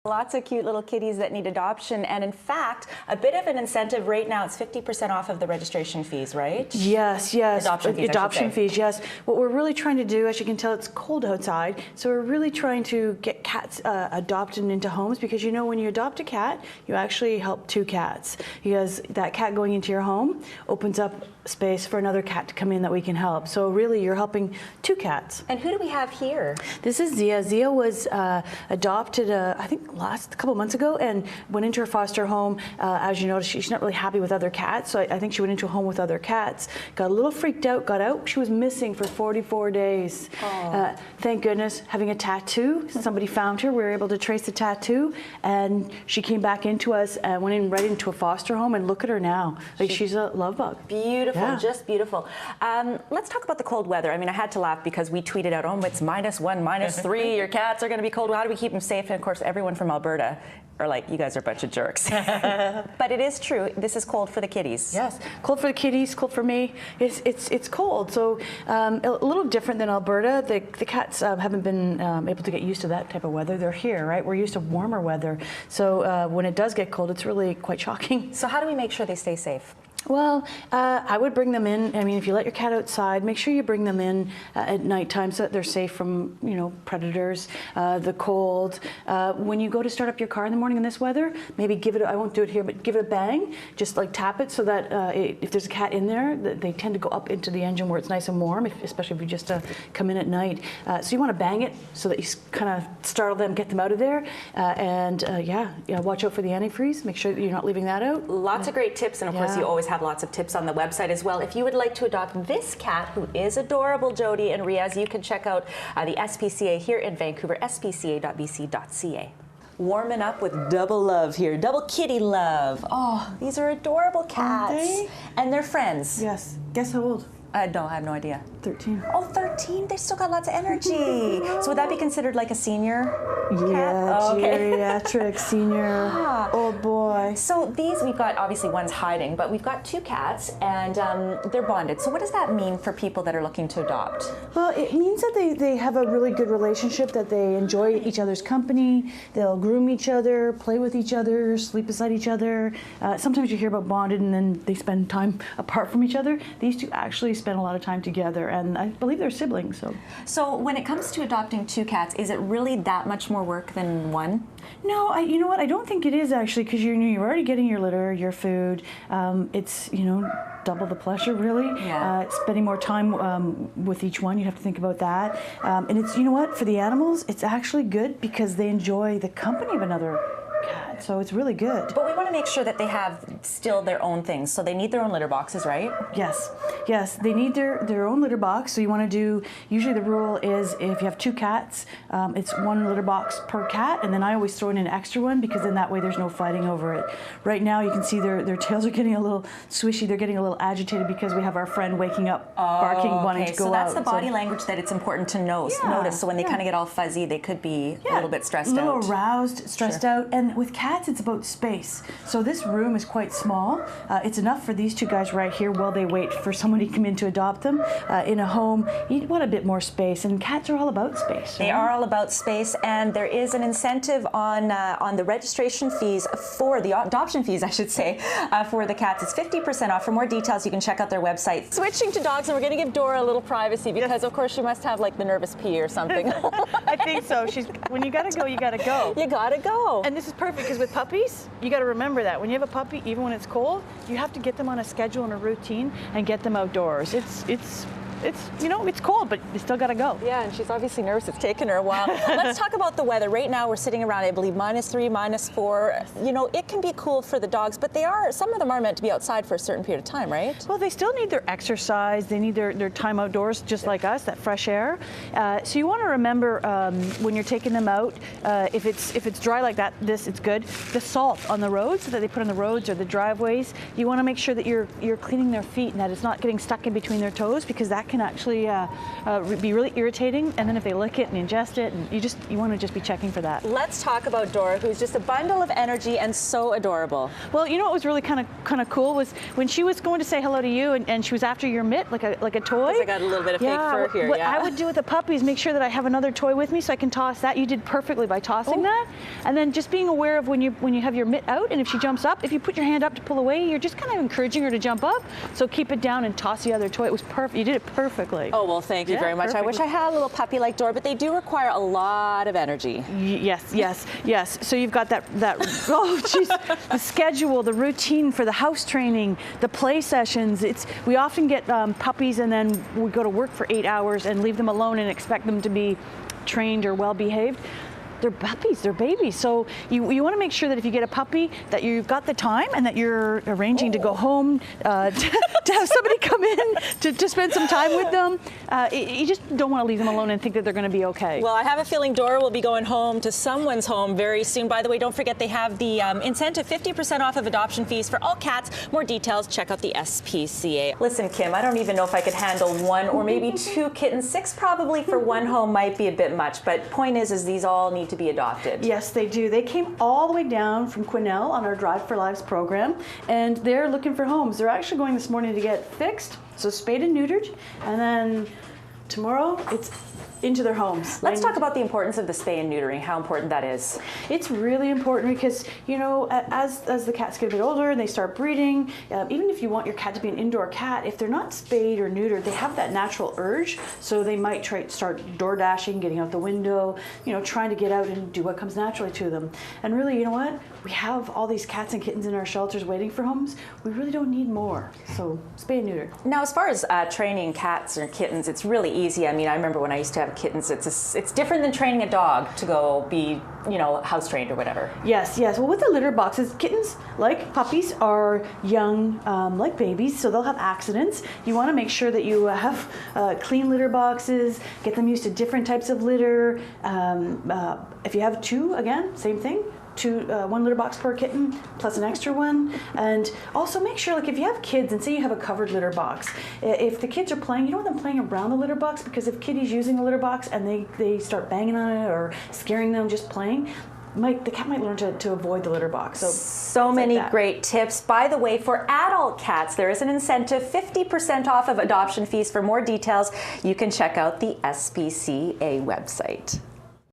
Lots of cute little kitties that need adoption, and in fact, a bit of an incentive right now. It's 50% off of the registration fees, right? Yes. Adoption fees, yes. What we're really trying to do, as you can tell, it's cold outside, so we're really trying to get cats adopted into homes, because you know when you adopt a cat, you actually help two cats, because that cat going into your home opens up space for another cat to come in that we can help. So really, you're helping two cats. And who do we have here? This is Zia. Zia was adopted, I think, a couple months ago, and went into her foster home. As you notice, she's not really happy with other cats, so I think she went into a home with other cats. Got a little freaked out, got out. She was missing for 44 days. Thank goodness, having a tattoo, somebody found her. We were able to trace the tattoo, and she came back into us and went right into a foster home, and look at her now. Like, she's a love bug. Beautiful, just beautiful. Let's talk about the cold weather. I mean, I had to laugh because we tweeted out, oh, it's -1, -3, your cats are going to be cold. How do we keep them safe? And of course, everyone from Alberta are like, you guys are a bunch of jerks. But it is true, this is cold for the kitties. Yes, cold for the kitties, cold for me. It's cold, so a little different than Alberta. The cats haven't been able to get used to that type of weather. They're here, right? We're used to warmer weather. So when it does get cold, it's really quite shocking. So how do we make sure they stay safe? Well, I would bring them in. I mean, if you let your cat outside, make sure you bring them in at nighttime so that they're safe from, predators, the cold. When you go to start up your car in the morning in this weather, maybe give it, I won't do it here, but give it a bang. Just like tap it so that if there's a cat in there, they tend to go up into the engine where it's nice and warm, especially if you just come in at night. So you want to bang it so that you kind of startle them, get them out of there. Watch out for the antifreeze. Make sure that you're not leaving that out. Lots of great tips, and of course you always have lots of tips on the website as well. If you would like to adopt this cat, who is adorable, Jody and Riaz, you can check out the SPCA here in Vancouver, spca.bc.ca. Warming up with double love here, double kitty love. Oh, these are adorable cats. Aren't they? And they're friends. Yes. Guess how old? No, I have no idea. 13. Oh, 13? They still got lots of energy. So would that be considered like a senior cat? Yeah, oh, okay. Geriatric, senior, old boy. So these, we've got, obviously one's hiding, but we've got two cats, and they're bonded. So what does that mean for people that are looking to adopt? Well, it means that they have a really good relationship, that they enjoy each other's company, they'll groom each other, play with each other, sleep beside each other. Sometimes you hear about bonded and then they spend time apart from each other. These two actually spend a lot of time together, and I believe they're siblings. So when it comes to adopting two cats, is it really that much more work than one? No, you know what? I don't think it is, actually, because you're already getting your litter, your food. It's double the pleasure, really. Yeah. Spending more time with each one, you have to think about that. And it's, for the animals, it's actually good because they enjoy the company of another cat, so it's really good. But we want to make sure that they have still their own things, so they need their own litter boxes, right? Yes, they need their own litter box. So you want to do, usually the rule is if you have two cats, it's one litter box per cat, and then I always throw in an extra one, because then that way there's no fighting over it. Right now you can see their tails are getting a little swishy, they're getting a little agitated because we have our friend waking up, barking, wanting to go out. So that's the body language that it's important to notice. So when they kind of get all fuzzy, they could be a little bit stressed out. A little aroused, stressed out. And with cats, it's about space. So this room is quite small. It's enough for these two guys right here while they wait for someone to come in to adopt them. In a home, you want a bit more space, and cats are all about space. They are all about space, and there is an incentive on the registration fees, for the adoption fees, I should say, for the cats. It's 50% off. For more details, you can check out their website. Switching to dogs, and we're going to give Dora a little privacy, because of course she must have like the nervous pee or something. I think so. When you gotta go, you gotta go. You gotta go. And this is perfect, because with puppies, you gotta remember that when you have a puppy, even when it's cold, you have to get them on a schedule and a routine and get them outdoors. It's cold, but you still gotta go. Yeah, and she's obviously nervous. It's taken her a while. Let's talk about the weather. Right now, we're sitting around, I believe, -3, -4. It can be cool for the dogs, but some of them are meant to be outside for a certain period of time, right? Well, they still need their exercise. They need their time outdoors, just like us, that fresh air. So you want to remember when you're taking them out, if it's dry like that, it's good. The salt on the roads that they put on the roads or the driveways, you want to make sure that you're cleaning their feet and that it's not getting stuck in between their toes, because that cat can actually be really irritating, and then if they lick it and ingest it, and you want to just be checking for that. Let's talk about Dora, who's just a bundle of energy and so adorable. Well, you know what was really kind of cool was when she was going to say hello to you, and she was after your mitt like a toy. I got a little bit of fake fur here. What yeah. I would do with the puppy is make sure that I have another toy with me so I can toss that. You did perfectly by tossing that, and then just being aware of when you have your mitt out, and if she jumps up, if you put your hand up to pull away, you're just kind of encouraging her to jump up. So keep it down and toss the other toy. It was perfect. You did it perfectly. Oh, well, thank you very much. Perfect. I wish I had a little puppy like Dora, but they do require a lot of energy. Yes. So you've got that oh, geez, the schedule, the routine for the house training, the play sessions. We often get puppies and then we go to work for 8 hours and leave them alone and expect them to be trained or well behaved. They're puppies, they're babies. So you want to make sure that if you get a puppy that you've got the time and that you're arranging to go home, to have somebody come in to spend some time with them. You just don't want to leave them alone and think that they're going to be okay. Well, I have a feeling Dora will be going home to someone's home very soon. By the way, don't forget they have the incentive 50% off of adoption fees for all cats. More details, check out the SPCA. Listen, Kim, I don't even know if I could handle 1 or maybe 2 kittens. 6 probably for one home might be a bit much, but point is these all need to be adopted. Yes, they do. They came all the way down from Quesnel on our Drive for Lives program, and they're looking for homes. They're actually going this morning to get fixed, so spayed and neutered, and then tomorrow it's into their homes. Let's talk about the importance of the spay and neutering, how important that is. It's really important because, you know, as the cats get a bit older and they start breeding, even if you want your cat to be an indoor cat, if they're not spayed or neutered, they have that natural urge, so they might start door dashing, getting out the window, you know, trying to get out and do what comes naturally to them. And really, you know what? We have all these cats and kittens in our shelters waiting for homes. We really don't need more, so spay and neuter. Now, as far as training cats or kittens, it's really easy. I mean, I remember when I used to have kittens, it's different than training a dog to go be, you know, house trained or whatever. Yes. Well, with the litter boxes, kittens, like puppies, are young, like babies, so they'll have accidents. You want to make sure that you have clean litter boxes, get them used to different types of litter. If you have 2, again, same thing. 1 litter box per kitten plus an extra one. And also make sure, like if you have kids and say you have a covered litter box, if the kids are playing, you don't want them playing around the litter box, because if kitty's using the litter box and they start banging on it or scaring them just playing, the cat might learn to avoid the litter box. So many great tips. By the way, for adult cats, there is an incentive, 50% off of adoption fees. For more details, you can check out the SPCA website.